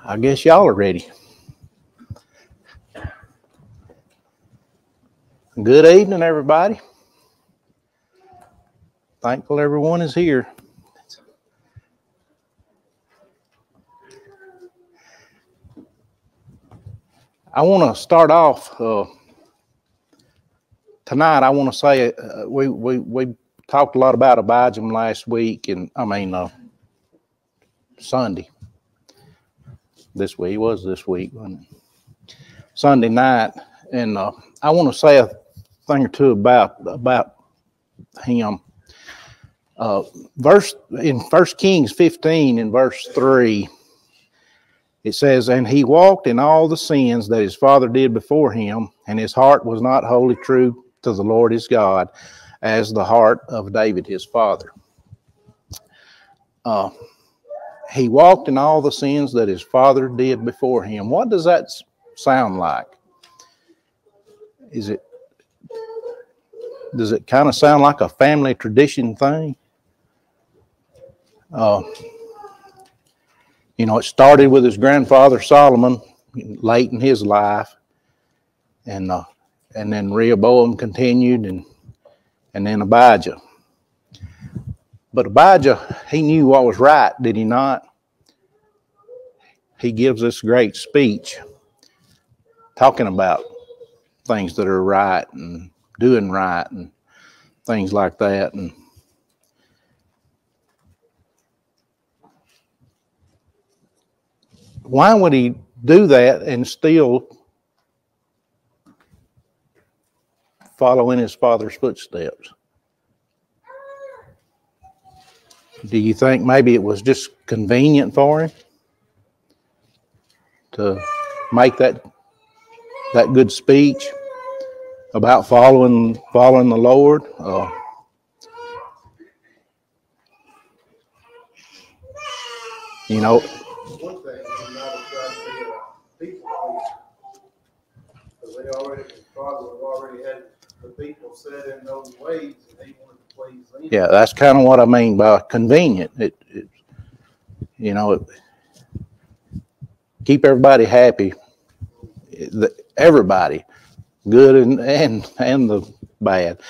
I guess y'all are ready. Good evening, everybody. Thankful everyone is here. I want to start off tonight. I want to say we talked a lot about Abijam last week, and Sunday. This week was this week, wasn't it? Sunday night, and I want to say a thing or two about him. Verse in 1 Kings 15 in verse 3, it says, "And he walked in all the sins that his father did before him, and his heart was not wholly true to the Lord his God, as the heart of David his father." He walked in all the sins that his father did before him. What does that sound like? Does it kind of sound like a family tradition thing? It started with his grandfather Solomon late in his life, and then Rehoboam continued, and then Abijah. But Abijah, he knew what was right, did he not? He gives this great speech talking about things that are right and doing right and things like that. And why would he do that and still follow in his father's footsteps? Do you think maybe it was just convenient for him to make that good speech about following the Lord? One thing he might have tried to be a people pleaser, because his father already had the people set in those ways, and he wanted to please them. Yeah, that's kind of what I mean by convenient. Keep everybody happy. Everybody, good and the bad.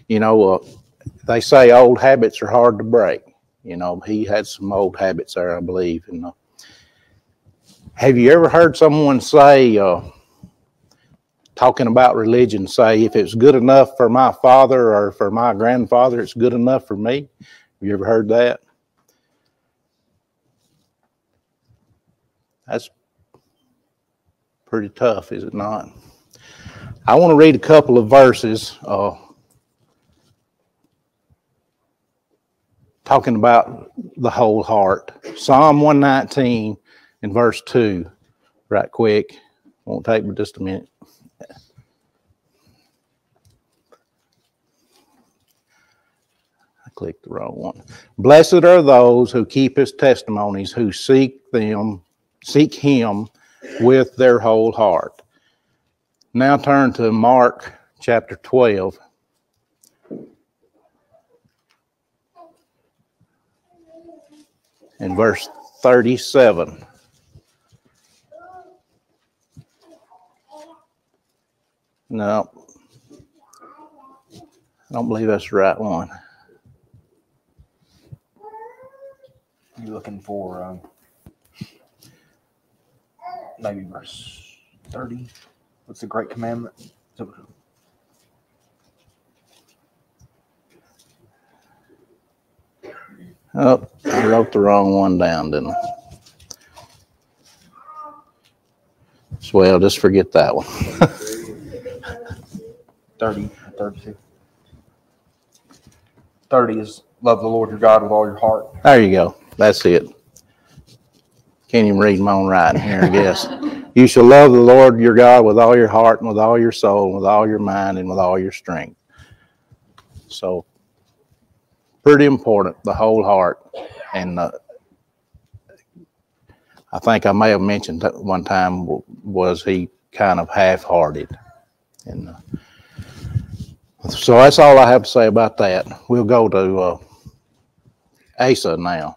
They say old habits are hard to break. He had some old habits there, I believe. And have you ever heard someone say, talking about religion, say, if it's good enough for my father or for my grandfather, it's good enough for me? Have you ever heard that? That's pretty tough, is it not? I want to read a couple of verses talking about the whole heart. Psalm 119 in verse 2, right quick. Won't take me just a minute. I clicked the wrong one. "Blessed are those who keep his testimonies, who seek him with their whole heart." Now turn to Mark chapter 12. In verse 37. No, I don't believe that's the right one. You looking for maybe verse 30? What's the great commandment? Oh, I wrote the wrong one down, didn't I? Well, just forget that one. 30, 32. 30 is love the Lord your God with all your heart. There you go. That's it. Can't even read my own writing here, I guess. "You shall love the Lord your God with all your heart and with all your soul, and with all your mind and with all your strength." So, pretty important, the whole heart. And I think I may have mentioned that one time, was he kind of half-hearted. And so that's all I have to say about that. We'll go to Asa now.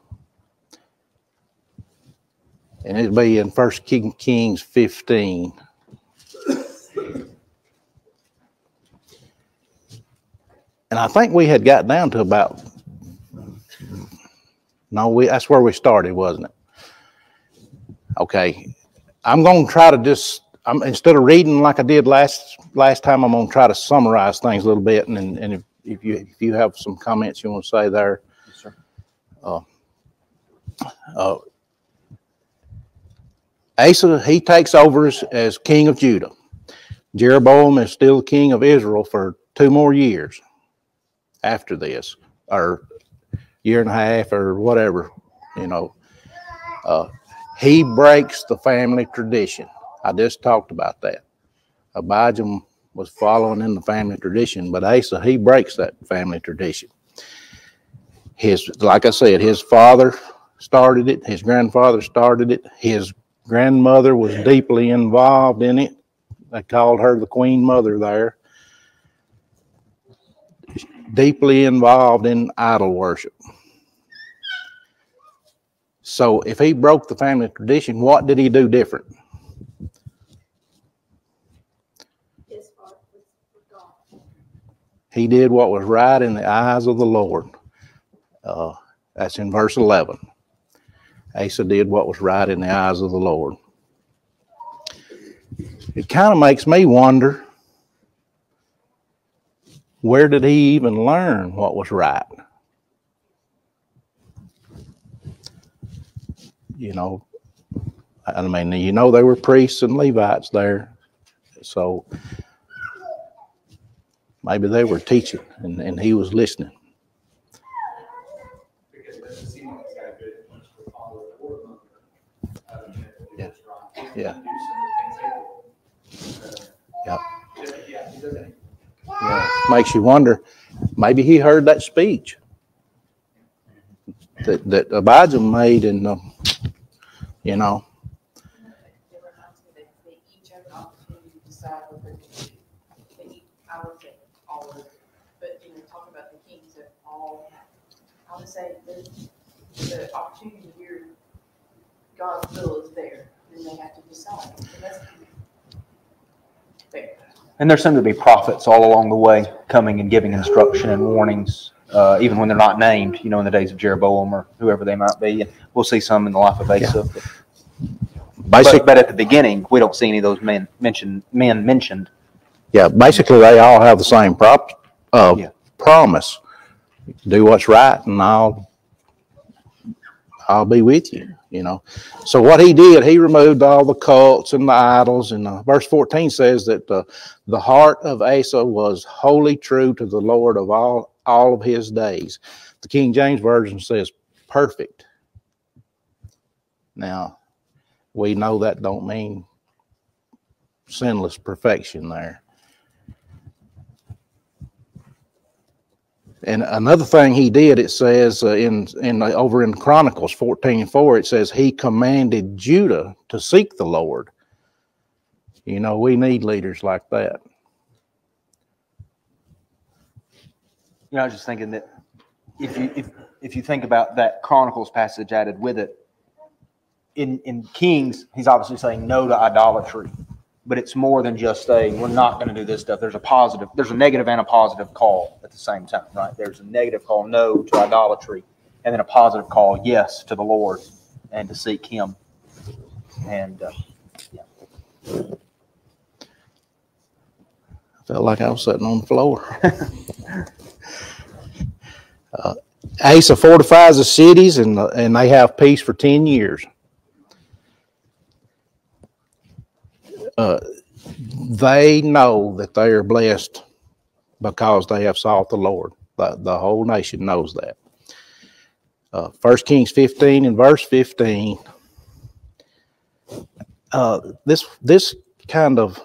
And it'll be in 1 Kings 15. And I think we had got down to about, that's where we started, wasn't it? Okay. I'm going to try to just, instead of reading like I did last time, I'm going to try to summarize things a little bit. And if you have some comments you want to say there. Yes, sir. Asa, he takes over as king of Judah. Jeroboam is still king of Israel for 2 more years after this, or year and a half, or whatever, he breaks the family tradition. I just talked about that. Abijam was following in the family tradition, but Asa, he breaks that family tradition. Like I said, his father started it, his grandfather started it, his grandmother was deeply involved in it. They called her the Queen Mother there. Deeply involved in idol worship. So if he broke the family tradition, what did he do different? He did what was right in the eyes of the Lord. That's in verse 11. Asa did what was right in the eyes of the Lord. It kind of makes me wonder, where did he even learn what was right? I mean, they were priests and Levites there. So maybe they were teaching and he was listening. Yeah. Yeah. Yeah. Yeah. Makes you wonder, maybe he heard that speech that Abijam made in the, It reminds me that they each have an opportunity to decide what they're going to do. I would say all of it, but talk about the kings that all have. I would say the opportunity to hear God's will is there, then they have to decide. And that's fair. And there seem to be prophets all along the way coming and giving instruction and warnings, even when they're not named, in the days of Jeroboam or whoever they might be. And we'll see some in the life of Asa. Yeah. But at the beginning, we don't see any of those men mentioned. Yeah, basically they all have the same promise. Do what's right and I'll be with you, So what he did, he removed all the cults and the idols. And verse 14 says that the heart of Asa was wholly true to the Lord of all of his days. The King James Version says perfect. Now, we know that don't mean sinless perfection there. And another thing he did, it says over in Chronicles 14:4, it says he commanded Judah to seek the Lord. We need leaders like that. I was just thinking that if you think about that Chronicles passage added with it, in Kings, he's obviously saying no to idolatry. But it's more than just saying we're not going to do this stuff. There's a negative and a positive call at the same time, right? There's a negative call, no to idolatry, and then a positive call, yes to the Lord and to seek Him. And I felt like I was sitting on the floor. Asa fortifies the cities, and they have peace for 10 years. They know that they are blessed because they have sought the Lord. The whole nation knows that. 1 Kings 15 and verse 15. This kind of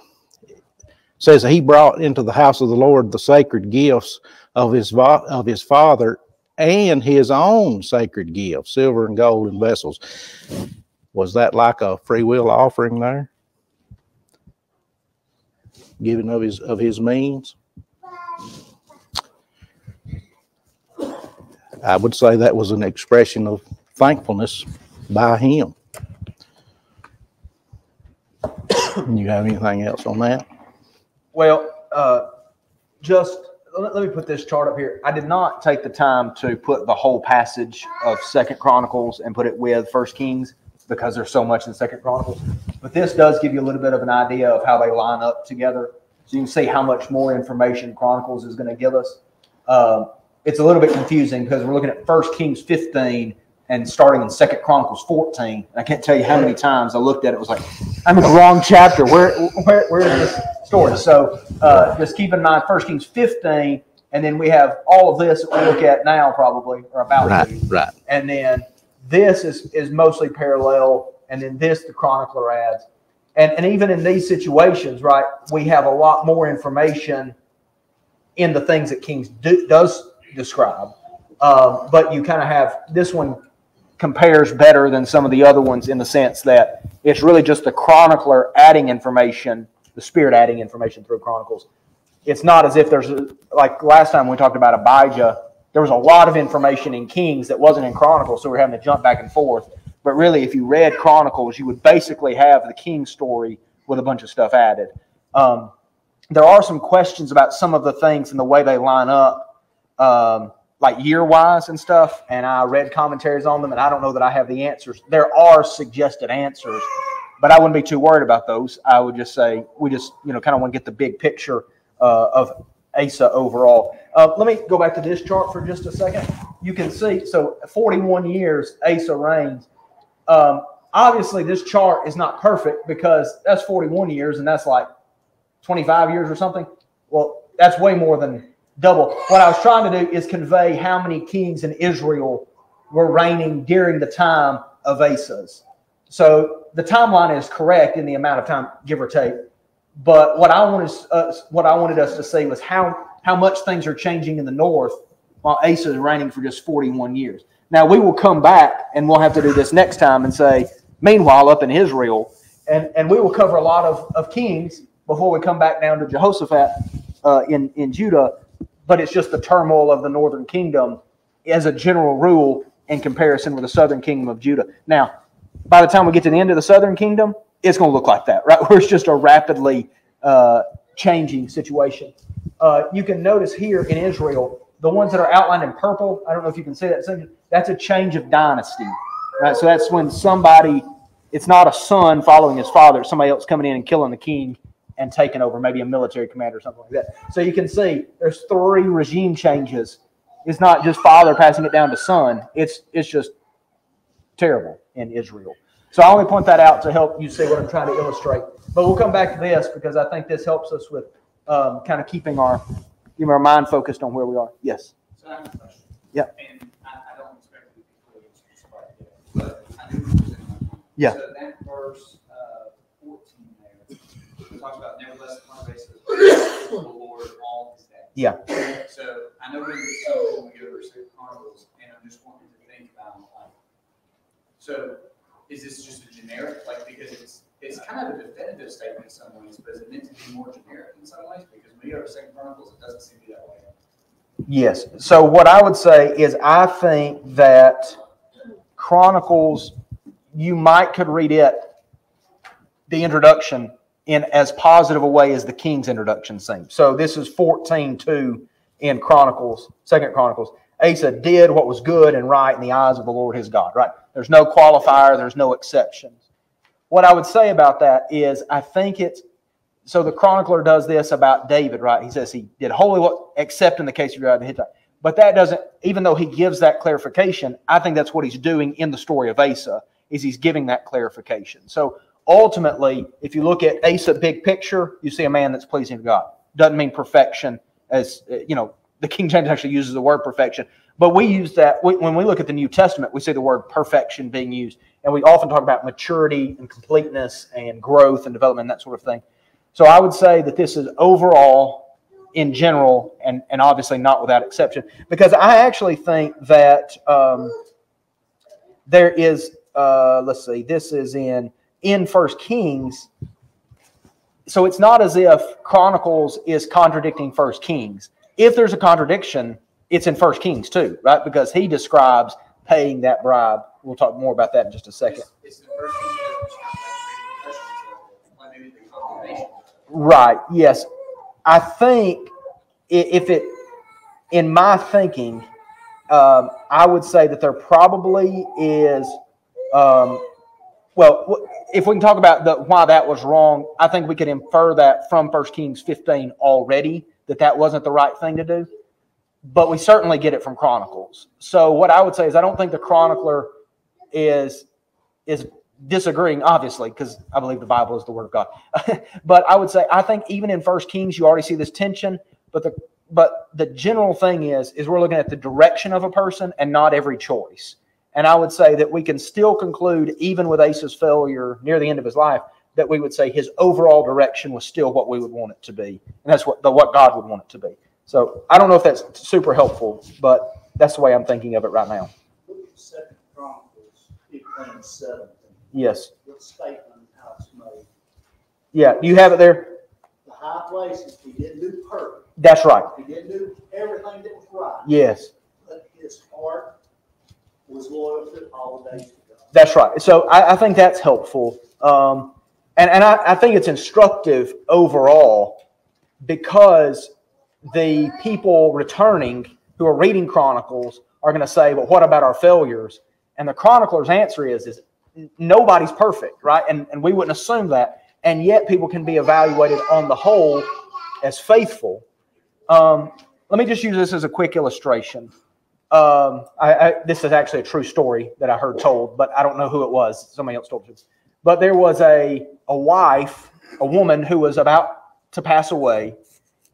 says he brought into the house of the Lord the sacred gifts of his father and his own sacred gifts, silver and gold and vessels. Was that like a free will offering there? Giving of his means? I would say that was an expression of thankfulness by him. You have anything else on that? Well, just let me put this chart up here. I did not take the time to put the whole passage of Second Chronicles and put it with First Kings because there's so much in Second Chronicles. But this does give you a little bit of an idea of how they line up together. So you can see how much more information Chronicles is going to give us. It's a little bit confusing because we're looking at First Kings 15 and starting in Second Chronicles 14. I can't tell you how many times I looked at it. It was like, I'm in the wrong chapter. Where is this story? So just keep in mind First Kings 15, and then we have all of this that we look at now probably, or about to. Right. And then this is mostly parallel, and then this the chronicler adds. And even in these situations, right, we have a lot more information in the things that Kings does describe. But you kind of have, this one compares better than some of the other ones in the sense that it's really just the chronicler adding information, the Spirit adding information through Chronicles. It's not as if there's, like last time we talked about Abijah, there was a lot of information in Kings that wasn't in Chronicles, so we're having to jump back and forth. But really, if you read Chronicles, you would basically have the King story with a bunch of stuff added. There are some questions about some of the things and the way they line up, like year-wise and stuff, and I read commentaries on them, and I don't know that I have the answers. There are suggested answers, but I wouldn't be too worried about those. I would just say we just kind of want to get the big picture of Asa overall. Let me go back to this chart for just a second. You can see, so 41 years Asa reigns. Obviously, this chart is not perfect because that's 41 years, and that's like 25 years or something. Well, that's way more than double. What I was trying to do is convey how many kings in Israel were reigning during the time of Asa's. So the timeline is correct in the amount of time, give or take. But what I wanted us to see was how much things are changing in the north while Asa is reigning for just 41 years. Now, we will come back, and we'll have to do this next time and say, meanwhile, up in Israel, and we will cover a lot of kings before we come back down to Jehoshaphat in Judah. But it's just the turmoil of the northern kingdom as a general rule in comparison with the southern kingdom of Judah. Now, by the time we get to the end of the southern kingdom, it's going to look like that, right? Where it's just a rapidly changing situation. You can notice here in Israel, the ones that are outlined in purple, I don't know if you can see that. That's a change of dynasty, right? So that's when somebody, it's not a son following his father, it's somebody else coming in and killing the king and taking over, maybe a military commander or something like that. So you can see there's 3 regime changes. It's not just father passing it down to son. It's just terrible in Israel. So I only point that out to help you see what I'm trying to illustrate. But we'll come back to this because I think this helps us with kind of keeping our mind focused on where we are. Yes? So I have a question. Yeah. And I don't expect it to be clear quite yet, but I do understand my point. Yeah. So that verse 14 there, it talks about nevertheless the one basis the Lord all his days. Yeah. So I know we're going to get something when we go over Second Chronicles, and I'm just wanting to think about so is this just a generic, because it's kind of a definitive statement in some ways, but is it meant to be more generic in some ways? Because when you go to Second Chronicles, it doesn't seem to be that way. Yes. So what I would say is I think that Chronicles, you could read it, the introduction, in as positive a way as the King's introduction seems. So this is 14:2 in Chronicles, Second Chronicles. Asa did what was good and right in the eyes of the Lord his God, right? There's no qualifier, there's no exceptions. What I would say about that is I think so the chronicler does this about David, right? He says he did wholly except in the case of Uriah the Hittite. But that doesn't, even though he gives that clarification, I think that's what he's doing in the story of Asa, is he's giving that clarification. So ultimately, if you look at Asa big picture, you see a man that's pleasing to God. Doesn't mean perfection, as the King James actually uses the word perfection. But we use that, when we look at the New Testament, we see the word perfection being used. And we often talk about maturity and completeness and growth and development and that sort of thing. So I would say that this is overall, in general, and obviously not without exception, because I actually think that there is, let's see, this is in 1 Kings. So it's not as if Chronicles is contradicting 1 Kings. If there's a contradiction, it's in 1 Kings too, right? Because he describes paying that bribe. We'll talk more about that in just a second. It's the first thing Right. Yes. I think if it, in my thinking, I would say that there probably is, well, if we can talk about why that was wrong, I think we could infer that from 1 Kings 15 already, that wasn't the right thing to do. But we certainly get it from Chronicles. So what I would say is I don't think the chronicler is disagreeing, obviously, because I believe the Bible is the Word of God. But I would say I think even in 1 Kings you already see this tension. But the general thing is we're looking at the direction of a person and not every choice. And I would say that we can still conclude, even with Asa's failure near the end of his life, that we would say his overall direction was still what we would want it to be. And that's what God would want it to be. So I don't know if that's super helpful, but that's the way I'm thinking of it right now. Look at 2 Chronicles 15:17. Yes. What statement how it's made. Yeah. Do you have it there? The high places, he didn't do perfect. That's right. He didn't do everything that was right. Yes. But his heart was loyal to all the days of God. That's right. So I think that's helpful. And I think it's instructive overall because the people returning who are reading Chronicles are going to say, well, what about our failures? And the chronicler's answer is nobody's perfect, right? And we wouldn't assume that. And yet people can be evaluated on the whole as faithful. Let me just use this as a quick illustration. This is actually a true story that I heard told, but I don't know who it was. Somebody else told it. But there was a woman who was about to pass away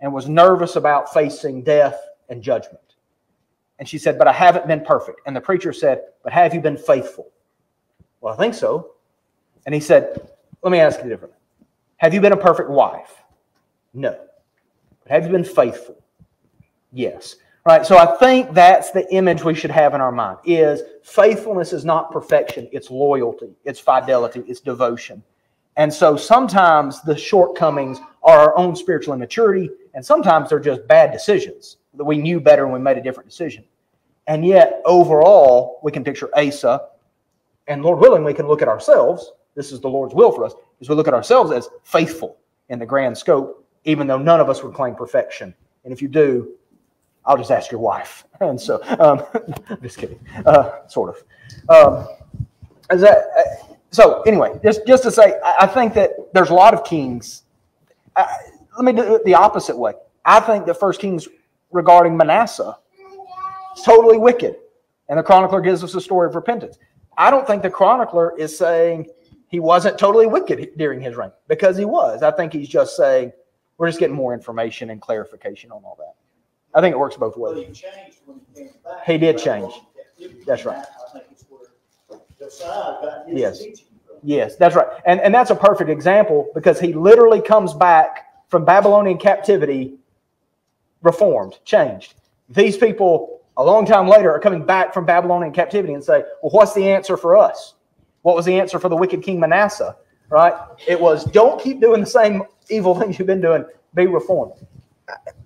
and was nervous about facing death and judgment. And she said, but I haven't been perfect. And the preacher said, but have you been faithful? Well, I think so. And he said, let me ask you differently. Have you been a perfect wife? No. But have you been faithful? Yes. Right, so I think that's the image we should have in our mind, is faithfulness is not perfection, it's loyalty, it's fidelity, it's devotion. And so sometimes the shortcomings are our own spiritual immaturity, and sometimes they're just bad decisions, that we knew better and we made a different decision. And yet, overall, we can picture Asa, and Lord willing, we can look at ourselves, this is the Lord's will for us, is we look at ourselves as faithful in the grand scope, even though none of us would claim perfection. And if you do, I'll just ask your wife. And so, just kidding, sort of. So anyway, just to say, I think that there's a lot of kings. Let me do it the opposite way. I think that 1 Kings regarding Manasseh is totally wicked. And the chronicler gives us a story of repentance. I don't think the chronicler is saying he wasn't totally wicked during his reign, because he was. I think he's just saying we're just getting more information and clarification on all that. I think it works both ways. Well, he changed when he came back. He did change. That's right. I think it's where Josiah got his Yes. teaching from. Yes, that's right. And that's a perfect example, because he literally comes back from Babylonian captivity reformed, changed. These people, a long time later, are coming back from Babylonian captivity and say, well, what's the answer for us? What was the answer for the wicked king Manasseh? Right? It was, don't keep doing the same evil things you've been doing. Be reformed.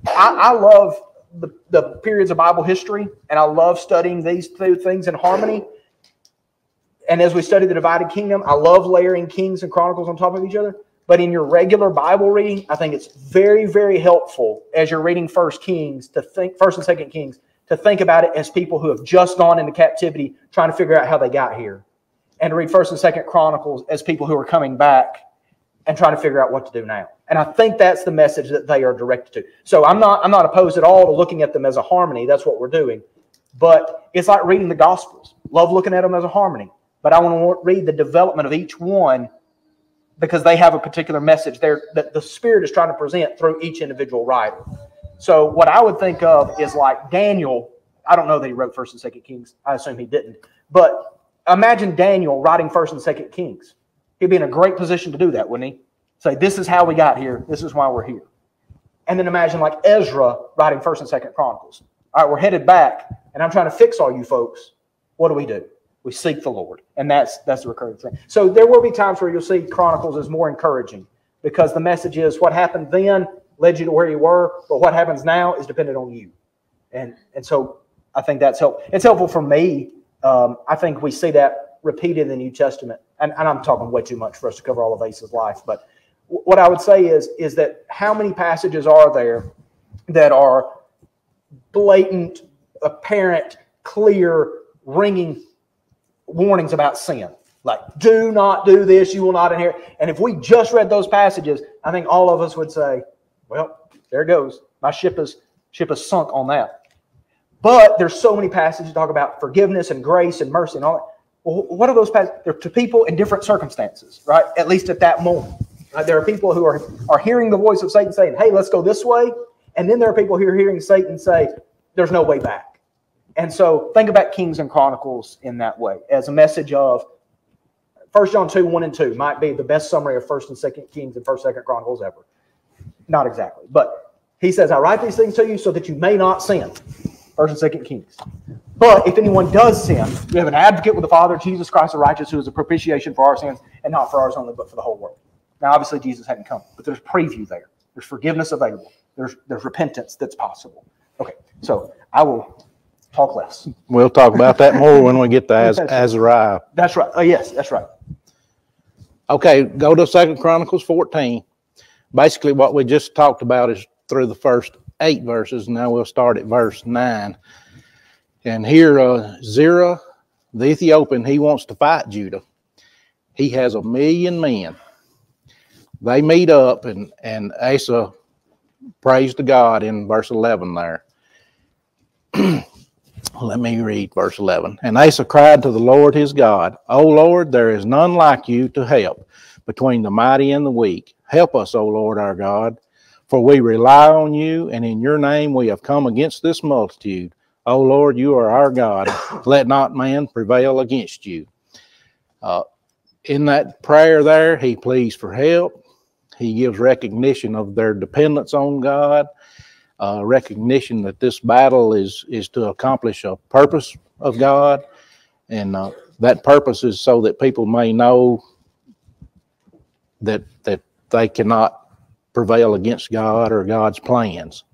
I love the periods of Bible history, and I love studying these two things in harmony. And as we study the divided kingdom, I love layering Kings and Chronicles on top of each other. But in your regular Bible reading, I think it's very, very helpful as you're reading 1 Kings to think, 1 and 2 Kings, to think about it as people who have just gone into captivity, trying to figure out how they got here, and to read 1 and 2 Chronicles as people who are coming back and trying to figure out what to do now. And I think that's the message that they are directed to. So I'm not opposed at all to looking at them as a harmony. That's what we're doing. But it's like reading the Gospels. Love looking at them as a harmony. But I want to read the development of each one, because they have a particular message there that the Spirit is trying to present through each individual writer. So what I would think of is like Daniel. I don't know that he wrote 1 and 2 Kings. I assume he didn't. But imagine Daniel writing 1 and 2 Kings. He'd be in a great position to do that, wouldn't he? Say, this is how we got here. This is why we're here. And then imagine like Ezra writing 1 and 2 Chronicles. All right, we're headed back, and I'm trying to fix all you folks. What do? We seek the Lord. And that's the recurring thing. So there will be times where you'll see Chronicles as more encouraging, because the message is what happened then led you to where you were, but what happens now is dependent on you. And so I think that's helpful. It's helpful for me. I think we see that repeated in the New Testament. And I'm talking way too much for us to cover all of Asa's life, but what I would say is that how many passages are there that are blatant, apparent, clear, ringing warnings about sin? Like, do not do this, you will not inherit. And if we just read those passages, I think all of us would say, well, there it goes. My ship is sunk on that. But there's so many passages that talk about forgiveness and grace and mercy and all that. Well, what are those passages? They're to people in different circumstances, right? At least at that moment. Right? There are people who are hearing the voice of Satan saying, hey, let's go this way. And then there are people who are hearing Satan say, there's no way back. And so think about Kings and Chronicles in that way, as a message of 1 John 2, 1 and 2 might be the best summary of 1 and 2 Kings and 1st, 2nd Chronicles ever. Not exactly. But he says, I write these things to you so that you may not sin. 1st and 2nd Kings. But if anyone does sin, we have an advocate with the Father, Jesus Christ the righteous, who is a propitiation for our sins, and not for ours only, but for the whole world. Now, obviously, Jesus hadn't come, but there's preview there. There's forgiveness available. There's repentance that's possible. Okay, so I will talk less. We'll talk about that more when we get to Azariah. That's right. Yes, that's right. Okay, go to 2 Chronicles 14. Basically, what we just talked about is through the first 8 verses. Now we'll start at verse 9. And here, Zerah, the Ethiopian, he wants to fight Judah. He has 1,000,000 men. They meet up, and Asa prays to God in verse 11 there. Let me read verse 11. And Asa cried to the Lord his God, O Lord, there is none like you to help between the mighty and the weak. Help us, O Lord our God, for we rely on you, and in your name we have come against this multitude. O Lord, you are our God. Let not man prevail against you. In that prayer there, he pleads for help. He gives recognition of their dependence on God, recognition that this battle is to accomplish a purpose of God, and that purpose is so that people may know that they cannot prevail against God or God's plans.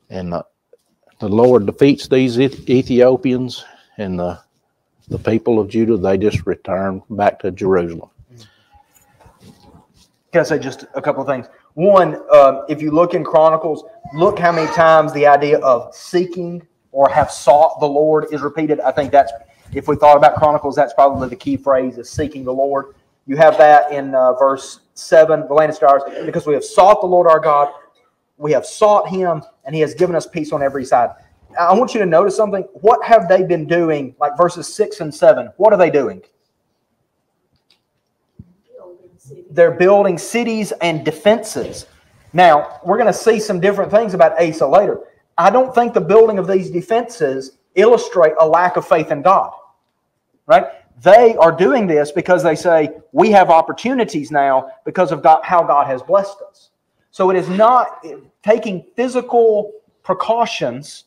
And the Lord defeats these Ethiopians, and the people of Judah, they just return back to Jerusalem. Can I say just a couple of things? One, if you look in Chronicles, look how many times the idea of seeking or have sought the Lord is repeated. I think that's, if we thought about Chronicles, that's probably the key phrase, is seeking the Lord. You have that in verse 7, the land of stars, because we have sought the Lord our God, we have sought him, and he has given us peace on every side. I want you to notice something. What have they been doing, like verses 6 and 7? What are they doing? They're building cities and defenses. Now, we're going to see some different things about Asa later. I don't think the building of these defenses illustrate a lack of faith in God. Right? They are doing this because they say, we have opportunities now because of God, how God has blessed us. So it is not taking physical precautions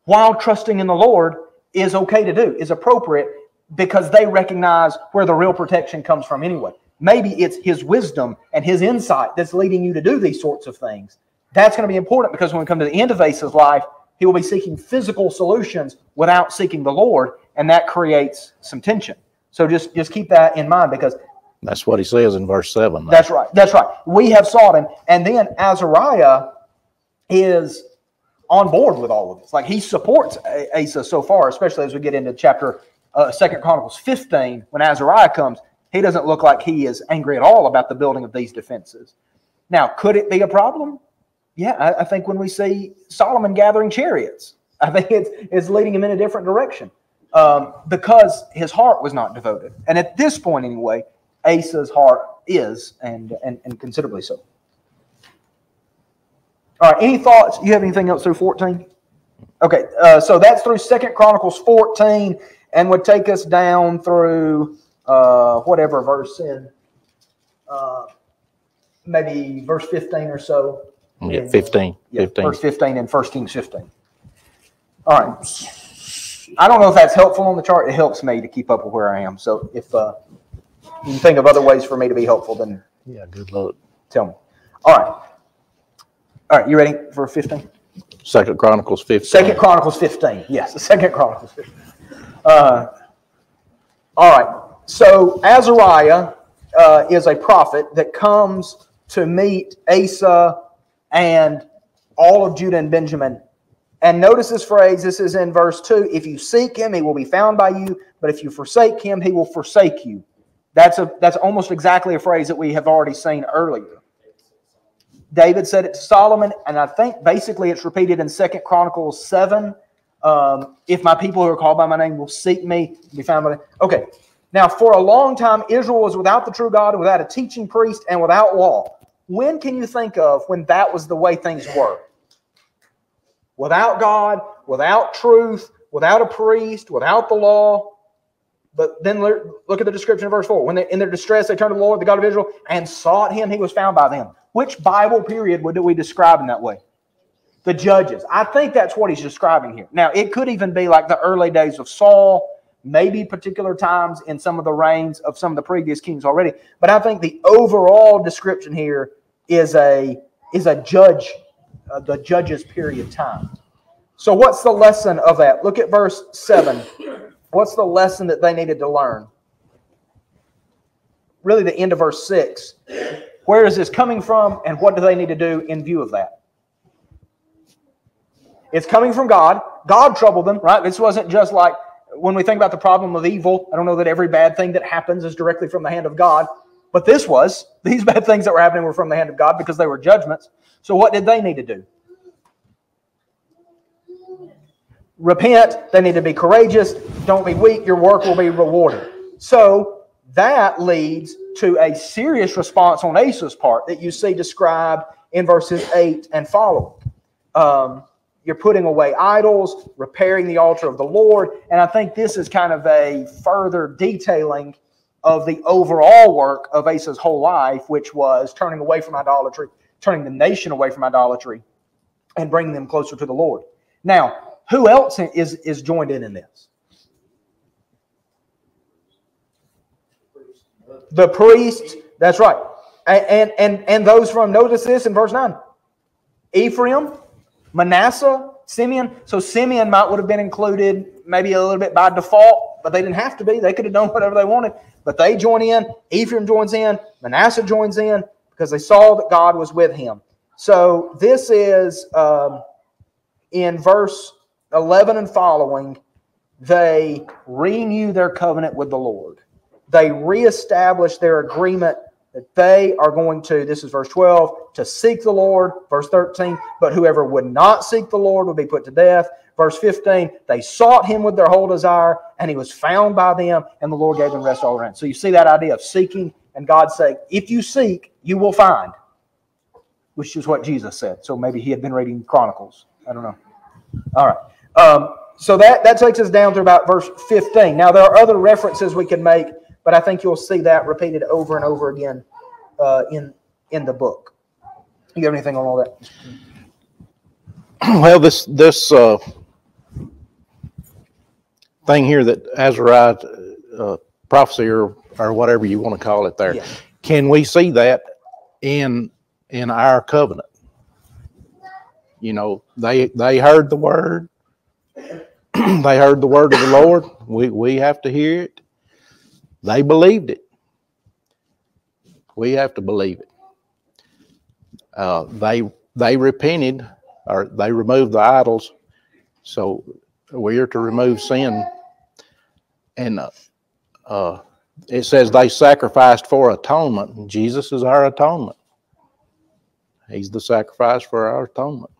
while trusting in the Lord is okay to do, is appropriate, because they recognize where the real protection comes from anyway. Maybe it's his wisdom and his insight that's leading you to do these sorts of things. That's going to be important, because when we come to the end of Asa's life, he will be seeking physical solutions without seeking the Lord, and that creates some tension. So just keep that in mind, because that's what he says in verse 7. That's right. That's right. We have sought him. And then Azariah is on board with all of this. Like, he supports Asa so far, especially as we get into chapter 2 Chronicles 15. When Azariah comes, he doesn't look like he is angry at all about the building of these defenses. Now, could it be a problem? Yeah, I think when we see Solomon gathering chariots, I think it's leading him in a different direction, because his heart was not devoted. And at this point anyway, Asa's heart is, and considerably so. All right, any thoughts? You have anything else through 14? Okay, so that's through 2 Chronicles 14, and would take us down through whatever verse in, maybe verse 15 or so. Yeah, 15. Yeah, 15. Verse 15 in 1 Kings 15. All right. I don't know if that's helpful on the chart. It helps me to keep up with where I am. So if you can think of other ways for me to be helpful, then Yeah, good luck. tell me. All right. All right, you ready for 15? 2 Chronicles 15. 2 Chronicles 15. Yes, the 2 Chronicles 15. All right. So Azariah, is a prophet that comes to meet Asa and all of Judah and Benjamin. And notice this phrase, this is in verse 2, if you seek him, he will be found by you, but if you forsake him, he will forsake you. That's almost exactly a phrase that we have already seen earlier. David said it to Solomon, and I think basically it's repeated in 2 Chronicles 7. If my people who are called by my name will seek me, be found by me. Okay, now for a long time, Israel was without the true God, without a teaching priest, and without law. When can you think of when that was the way things were? Without God, without truth, without a priest, without the law. But then look at the description of verse 4. When in their distress, they turned to the Lord, the God of Israel, and sought him. He was found by them. Which Bible period would we describe in that way? The Judges. I think that's what he's describing here. Now, it could even be like the early days of Saul, maybe particular times in some of the reigns of some of the previous kings already. But I think the overall description here is a judge, the Judges period time. So what's the lesson of that? Look at verse 7. What's the lesson that they needed to learn? Really the end of verse 6. Where is this coming from, and what do they need to do in view of that? It's coming from God. God troubled them, right? This wasn't just like when we think about the problem of evil. I don't know that every bad thing that happens is directly from the hand of God, but this was. These bad things that were happening were from the hand of God because they were judgments. So what did they need to do? Repent. They need to be courageous. Don't be weak. Your work will be rewarded. So that leads to a serious response on Asa's part that you see described in verses 8 and following. You're putting away idols, repairing the altar of the Lord, and I think this is kind of a further detailing of the overall work of Asa's whole life, which was turning away from idolatry, turning the nation away from idolatry, and bringing them closer to the Lord. Now, who else is joined in this? The priests, that's right. And those from, notice this in verse 9. Ephraim, Manasseh, Simeon. So Simeon would have been included maybe a little bit by default, but they didn't have to be. They could have done whatever they wanted. But they join in. Ephraim joins in. Manasseh joins in because they saw that God was with him. So this is in verse 11 and following, they renew their covenant with the Lord. They reestablish their agreement that they are going to, this is verse 12, to seek the Lord. Verse 13, but whoever would not seek the Lord would be put to death. Verse 15, they sought him with their whole desire, and he was found by them, and the Lord gave them rest all around. So you see that idea of seeking, and God saying, if you seek, you will find, which is what Jesus said. So maybe he had been reading Chronicles. I don't know. All right. So that takes us down to about verse 15. Now, there are other references we can make, but I think you'll see that repeated over and over again in the book. You have anything on all that? Well, this thing here that Azariah prophecy or whatever you want to call it there, Yeah. Can we see that in our covenant? You know, they heard the word. They heard the word of the Lord. We have to hear it. They believed it. We have to believe it. They repented, or they removed the idols. So we are to remove sin. And it says they sacrificed for atonement. Jesus is our atonement. He's the sacrifice for our atonement.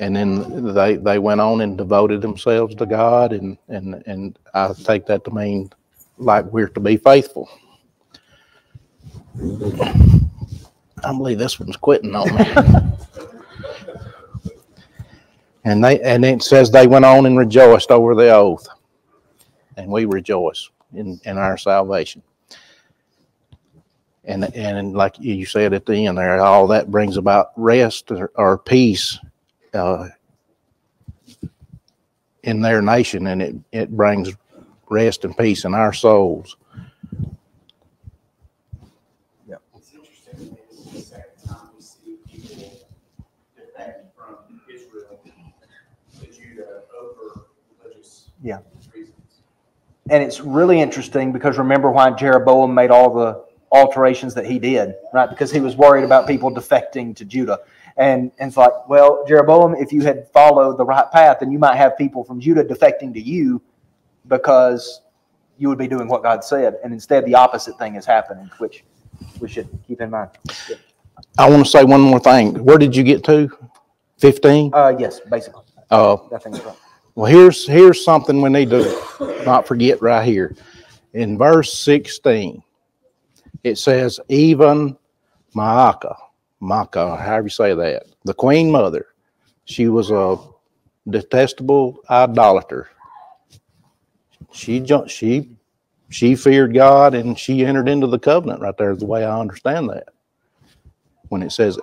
And then they went on and devoted themselves to God, and I take that to mean like we're to be faithful. I believe this one's quitting on me. And it says they went on and rejoiced over the oath, and we rejoice in our salvation. And like you said at the end there, all that brings about rest or peace in their nation, and it brings rest and peace in our souls. Yeah. It's interesting. It's the second time we see people defect from Israel to Judah over religious reasons. it's really interesting because remember why Jeroboam made all the alterations that he did, right? Because he was worried about people defecting to Judah. And it's like, well, Jeroboam, if you had followed the right path, then you might have people from Judah defecting to you because you would be doing what God said. And instead, the opposite thing is happening, which we should keep in mind. Yeah. I want to say one more thing. Where did you get to? 15? Yes, basically. Uh, That thing's right. well, here's something we need to not forget right here. In verse 16, it says, even Maacah, however you say that, the queen mother, she was a detestable idolater. She feared God and she entered into the covenant right there, the way I understand that. When it says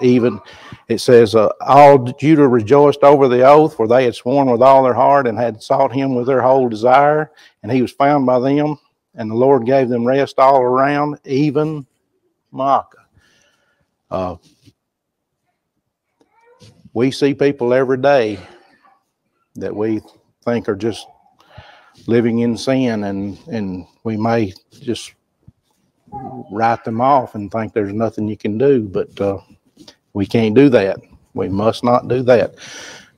all Judah rejoiced over the oath, for they had sworn with all their heart and had sought him with their whole desire, and he was found by them, and the Lord gave them rest all around, even Maacah. We see people every day that we think are just living in sin, and we may just write them off and think there's nothing you can do, but we can't do that. We must not do that.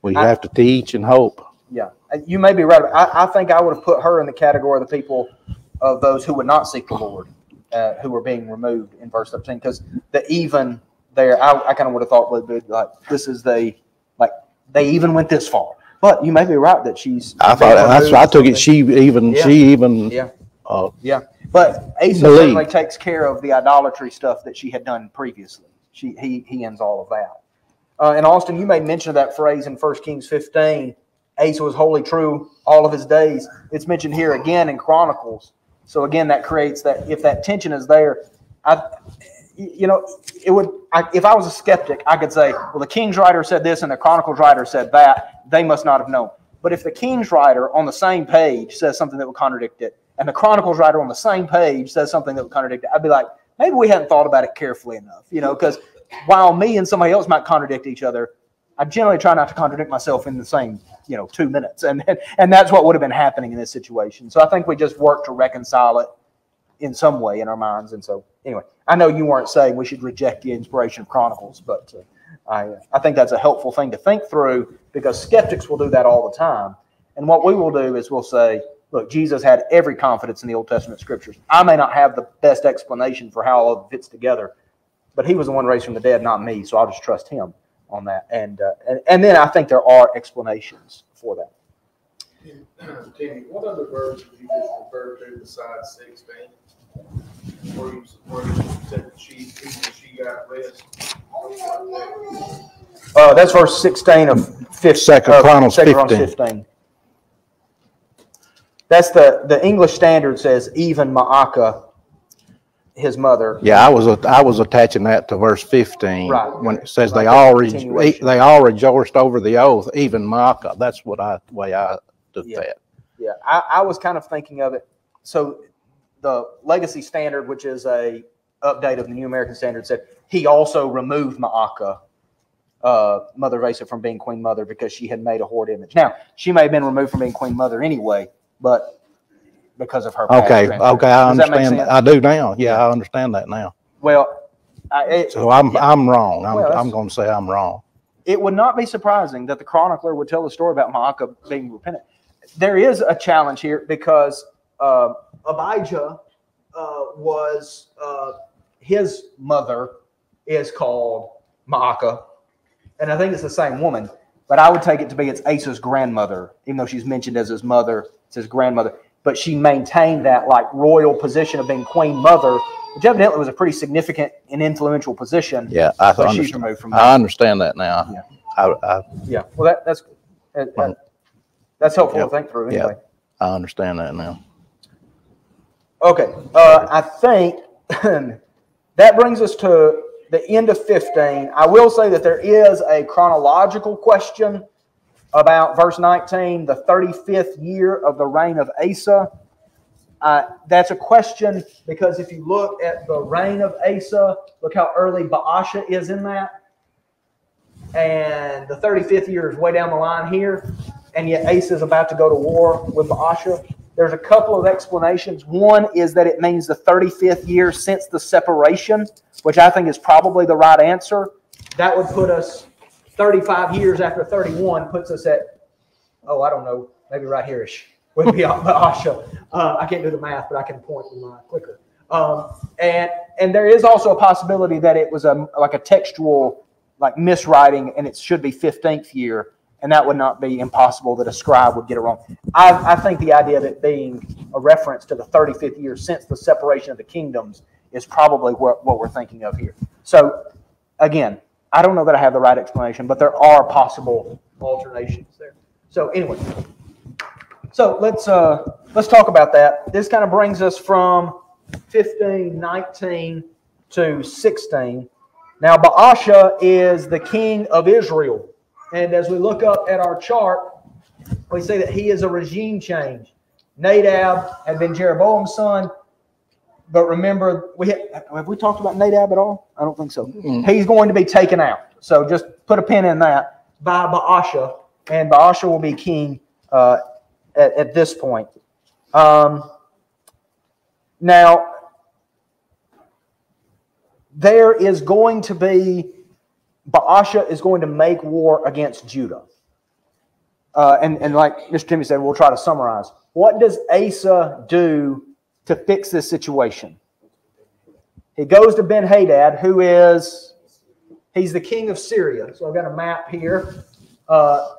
We have to teach and hope. Yeah, you may be right. I think I would have put her in the category of the people of those who would not seek the Lord, who were being removed in verse 13, because the even there, I kind of would have thought would be like, this is they even went this far. But you may be right that she's. I took it. She even. Yeah. But Asa certainly takes care of the idolatry stuff that she had done previously. He ends all of that. And Austin, you made mention of that phrase in 1 Kings 15. Asa was wholly true all of his days. It's mentioned here again in Chronicles. So again, that creates that. If that tension is there, it would. If I was a skeptic, I could say, well, the King's writer said this and the Chronicles writer said that. They must not have known. But if the King's writer on the same page says something that would contradict it, and the Chronicles writer on the same page says something that would contradict it, I'd be like, maybe we hadn't thought about it carefully enough, because while me and somebody else might contradict each other, I generally try not to contradict myself in the same, 2 minutes. And that's what would have been happening in this situation. So I think we just work to reconcile it in some way in our minds. And so anyway, I know you weren't saying we should reject the inspiration of Chronicles, but I think that's a helpful thing to think through, because skeptics will do that all the time. And what we will do is we'll say, look, Jesus had every confidence in the Old Testament scriptures. I may not have the best explanation for how all of it fits together, but he was the one raised from the dead, not me, so I'll just trust him on that. And then I think there are explanations for that. Timmy, what other verbs did you just refer to besides 16? Where you said that she got rest? That's verse 16 of 15. Chronicles 15. That's the English Standard says, even Maacah, his mother. Yeah, I was attaching that to verse 15, right, when it says they all rejoiced over the oath, even Maacah. That's the way I took that. Yeah, I was kind of thinking of it. So the Legacy Standard, which is a update of the New American Standard, said he also removed Maacah, mother of Asa, from being queen mother because she had made a horrid image. Now, she may have been removed from being queen mother anyway, but because of her past Okay, I understand. I do now. Yeah, I understand that now. Well, I'm wrong. I'm going to say I'm wrong. It would not be surprising that the chronicler would tell the story about Maacah being repentant. There is a challenge here because Abijah was his mother is called Maacah, and I think it's the same woman. But I would take it to be it's Asa's grandmother, even though she's mentioned as his mother, it's his grandmother. But she maintained that royal position of being queen mother, which evidently was a pretty significant and influential position. Yeah, she's removed from that. I understand that now. Yeah. Yeah. Well, that's good. That's helpful to think through anyway. Yeah, I understand that now. Okay. I think that brings us to the end of 15. I will say that there is a chronological question about verse 19, the 35th year of the reign of Asa. That's a question because if you look at the reign of Asa, look how early Baasha is in that. And the 35th year is way down the line here. And yet Asa is about to go to war with Baasha. There's a couple of explanations. One is that it means the 35th year since the separation, which I think is probably the right answer. That would put us 35 years after 31, puts us at, I don't know, maybe right here-ish. Would be Baasha. I can't do the math, but I can point with my clicker. And there is also a possibility that it was like a textual miswriting, and it should be 15th year, and that would not be impossible that a scribe would get it wrong. I think the idea of it being a reference to the 35th year since the separation of the kingdoms is probably what we're thinking of here. So, again, I don't know that I have the right explanation, but there are possible alternations there. So anyway, so let's talk about that. This kind of brings us from 15, 19 to 16. Now, Baasha is the king of Israel. And as we look up at our chart, we see that he is a regime change. Nadab had been Jeroboam's son. But remember, have we talked about Nadab at all? I don't think so. He's going to be taken out. So just put a pin in that by Baasha. And Baasha will be king at this point. Now, there is going to be, Baasha is going to make war against Judah. And like Mr. Timmy said, we'll try to summarize. What does Asa do to fix this situation? He goes to Ben-Hadad, he's the king of Syria. So I've got a map here.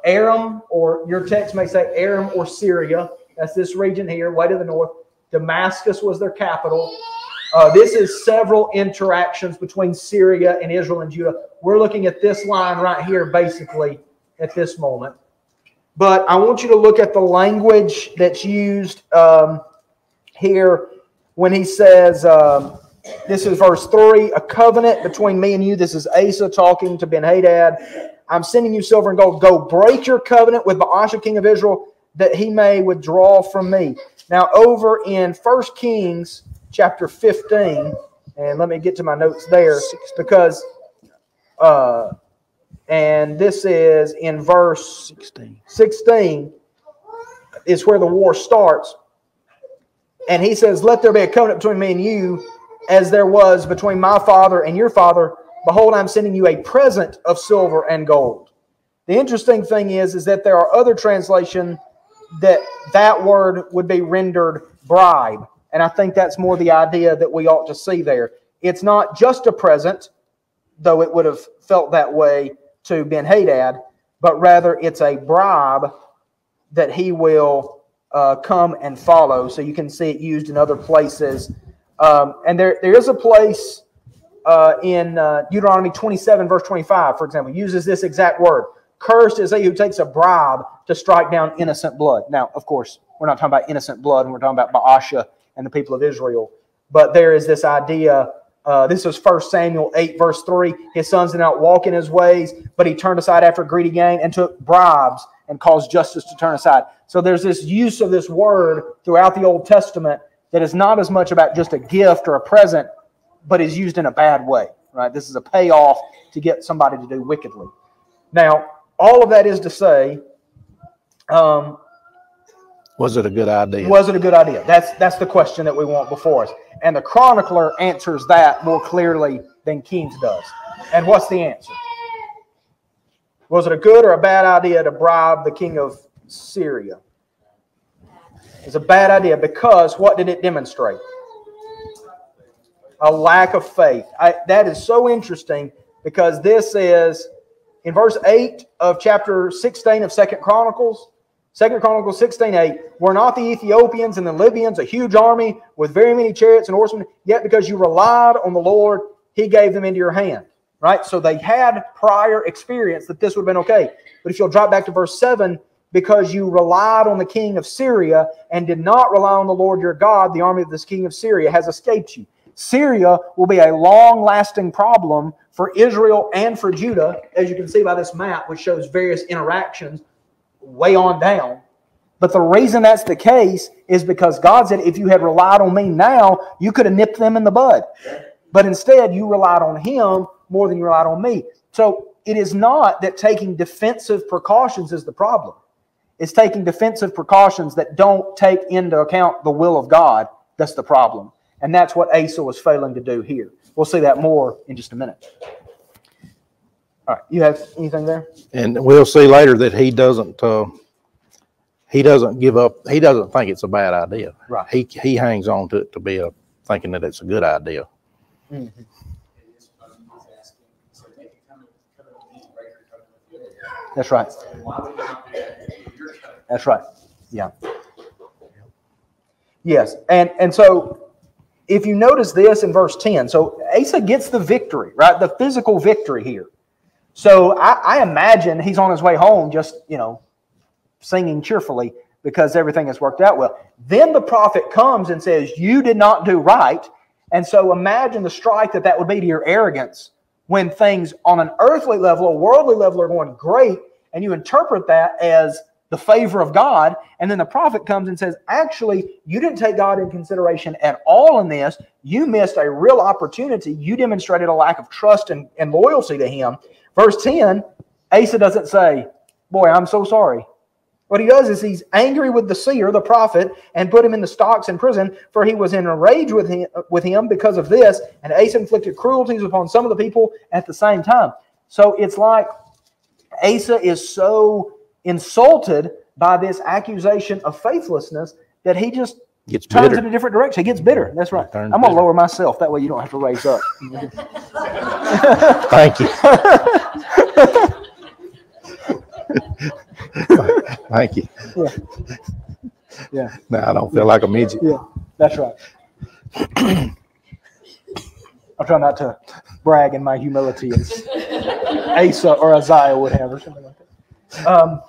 Aram, or your text may say Aram or Syria. That's this region here, way to the north. Damascus was their capital. This is several interactions between Syria and Israel and Judah. We're looking at this line right here, basically, at this moment. But I want you to look at the language that's used here when he says, this is verse 3, a covenant between me and you. This is Asa talking to Ben-Hadad. I'm sending you silver and gold. Go break your covenant with Baasha, king of Israel, that he may withdraw from me. Now, over in 1 Kings chapter 15, and let me get to my notes there, because, and this is in verse 16 is where the war starts. And he says, let there be a covenant between me and you, as there was between my father and your father. Behold, I'm sending you a present of silver and gold. The interesting thing is that there are other translations that word would be rendered bribe. And I think that's more the idea that we ought to see there. It's not just a present, though it would have felt that way to Ben-Hadad, but rather it's a bribe that he will come and follow. So you can see it used in other places. And there is a place in Deuteronomy 27, verse 25, for example, uses this exact word. Cursed is he who takes a bribe to strike down innocent blood. Now, of course, we're not talking about innocent blood, and we're talking about Baasha and the people of Israel. But there is this idea, this is 1 Samuel 8, verse 3. His sons did not walk in his ways, but he turned aside after greedy gain and took bribes and caused justice to turn aside. So there's this use of this word throughout the Old Testament that is not as much about just a gift or a present, but is used in a bad way. Right? This is a payoff to get somebody to do wickedly. Now, all of that is to say, was it a good idea? Was it a good idea? That's the question that we want before us. And the chronicler answers that more clearly than Kings does. And what's the answer? Was it a good or a bad idea to bribe the king of Syria? It's a bad idea because what did it demonstrate? A lack of faith. That is so interesting because this is in verse 8 of chapter 16 of 2 Chronicles. 2 Chronicles 16:8, were not the Ethiopians and the Libyans a huge army with very many chariots and horsemen? Yet because you relied on the Lord, he gave them into your hand. Right? So they had prior experience that this would have been okay. But if you'll drop back to verse 7, because you relied on the king of Syria and did not rely on the Lord your God, the army of this king of Syria has escaped you. Syria will be a long-lasting problem for Israel and for Judah, as you can see by this map, which shows various interactions way on down. But the reason that's the case is because God said, if you had relied on me now, you could have nipped them in the bud. But instead, you relied on him more than you relied on me. So it is not that taking defensive precautions is the problem. is taking defensive precautions that don't take into account the will of God that's the problem. And that's what Asa was failing to do here. We'll see that more in just a minute. All right, you have anything there? And we'll see later that he doesn't give up. He doesn't think it's a bad idea. Right. He hangs on to it to be thinking that it's a good idea. Mm-hmm. It is funny he's asking, so they can come to me, break your covenant with you. That's right. It's like, why would you not do that with your covenant? That's right. Yeah. Yes. And so if you notice this in verse 10, so Asa gets the victory, right? The physical victory here. So I imagine he's on his way home just, singing cheerfully because everything has worked out well. Then the prophet comes and says, you did not do right. And so imagine the strike that would be to your arrogance when things on an earthly level, a worldly level are going great, and you interpret that as the favor of God, and then the prophet comes and says, actually, you didn't take God in consideration at all in this. You missed a real opportunity. You demonstrated a lack of trust and loyalty to him. Verse 10, Asa doesn't say, boy, I'm so sorry. What he does is he's angry with the seer, the prophet, and put him in the stocks in prison, for he was in a rage with him because of this, and Asa inflicted cruelties upon some of the people at the same time. So it's like Asa is so insulted by this accusation of faithlessness that he just Gets turns bitter. in a different direction. He gets bitter. That's right. Turns I'm going to bitter. lower myself. That way you don't have to raise up. Thank you. Thank you. Yeah. Yeah. No, I don't feel like a midget. Yeah. That's right. I'll try not to brag in my humility as Asa or Isaiah would have or something like that.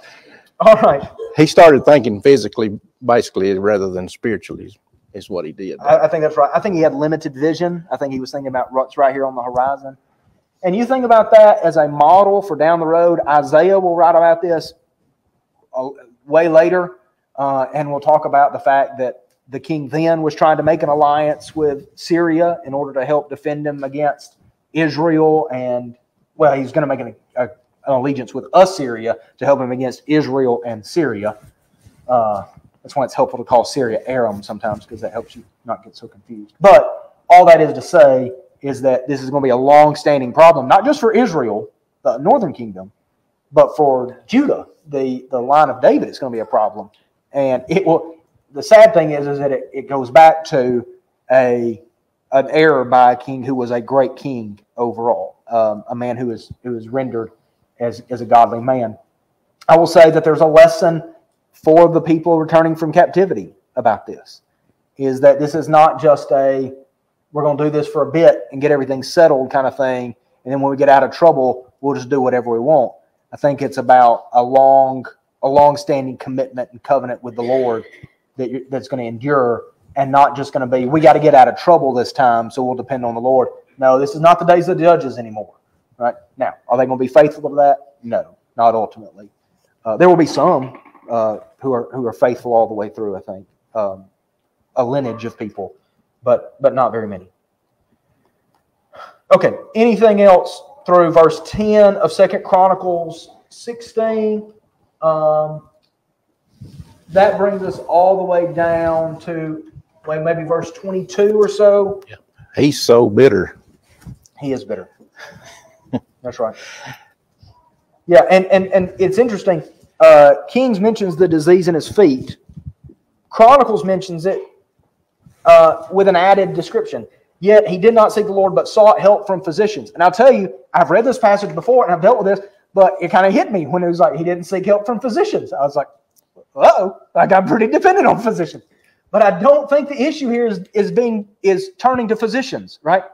All right. He started thinking physically, basically, rather than spiritually, is what he did. I think that's right. I think he had limited vision. I think he was thinking about what's right here on the horizon. And you think about that as a model for down the road. Isaiah will write about this way later, and we'll talk about the fact that the king then was trying to make an alliance with Syria in order to help defend him against Israel. And, well, he's going to make an allegiance with Assyria to help him against Israel and Syria. That's why it's helpful to call Syria Aram sometimes, because that helps you not get so confused. But all that is to say is that this is going to be a long-standing problem, not just for Israel, the northern kingdom, but for Judah, the line of David. It's going to be a problem. And it will. The sad thing is that it goes back to an error by a king who was a great king overall, a man who is rendered as a godly man. I will say that there's a lesson for the people returning from captivity about this, is that this is not just we're going to do this for a bit and get everything settled kind of thing, and then when we get out of trouble, we'll just do whatever we want. I think it's about a long-standing commitment and covenant with the Lord that's going to endure, and not just going to be, we got to get out of trouble this time, so we'll depend on the Lord. No, this is not the days of the judges anymore. Right? Now, are they going to be faithful to that? No, not ultimately. There will be some who are faithful all the way through, I think. A lineage of people, but not very many. Okay, anything else through verse 10 of 2 Chronicles 16? That brings us all the way down to maybe verse 22 or so. Yeah. He's so bitter. He is bitter. That's right. Yeah, and it's interesting. Kings mentions the disease in his feet. Chronicles mentions it with an added description. Yet he did not seek the Lord, but sought help from physicians. And I'll tell you, I've read this passage before, and I've dealt with this, but it kind of hit me when it was like he didn't seek help from physicians. I was like, uh-oh, like I'm pretty dependent on physicians. But I don't think the issue here is turning to physicians, right?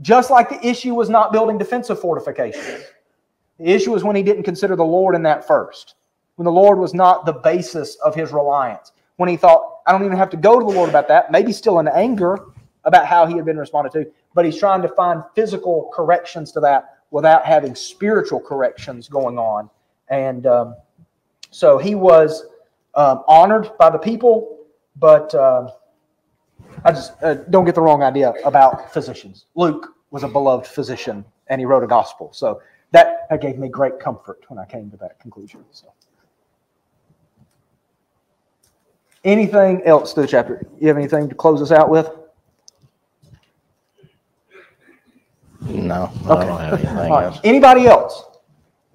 Just like the issue was not building defensive fortifications. The issue was when he didn't consider the Lord in that first. When the Lord was not the basis of his reliance. When he thought, I don't even have to go to the Lord about that. Maybe still in anger about how he had been responded to. But he's trying to find physical corrections to that without having spiritual corrections going on. And so he was honored by the people, but I just don't get the wrong idea about physicians. Luke was a beloved physician, and he wrote a gospel. So that gave me great comfort when I came to that conclusion. So, Anything else to the chapter? You have anything to close us out with? No, I Okay. don't have anything All right. else. Anybody else?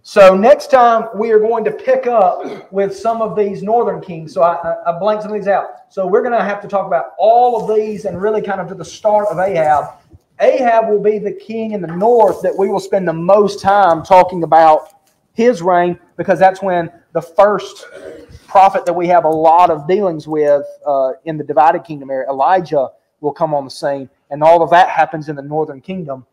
So next time we are going to pick up with some of these northern kings. So I blanked some of these out. So we're going to have to talk about all of these and really kind of to the start of Ahab. Ahab will be the king in the north that we will spend the most time talking about his reign, because that's when the first prophet that we have a lot of dealings with in the divided kingdom area, Elijah, will come on the scene. And all of that happens in the northern kingdom.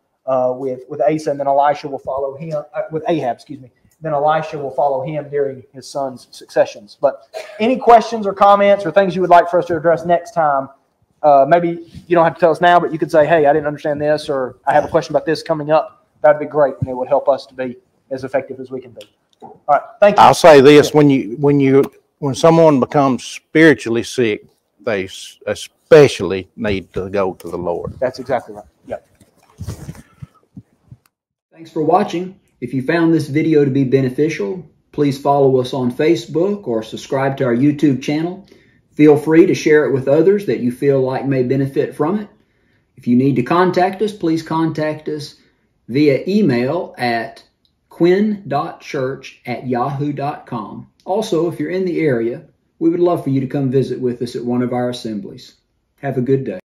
With Asa, and then Elisha will follow him, with Ahab, excuse me. Then Elisha will follow him during his son's successions. But any questions or comments or things you would like for us to address next time, maybe you don't have to tell us now, but you could say, hey, I didn't understand this, or I have a question about this coming up. That'd be great, and it would help us to be as effective as we can be. All right, thank you. I'll say this: when someone becomes spiritually sick, they especially need to go to the Lord. That's exactly right. Yep. Thanks for watching. If you found this video to be beneficial, please follow us on Facebook or subscribe to our YouTube channel. Feel free to share it with others that you feel like may benefit from it. If you need to contact us, please contact us via email at quinn.church@yahoo.com. Also, if you're in the area, we would love for you to come visit with us at one of our assemblies. Have a good day.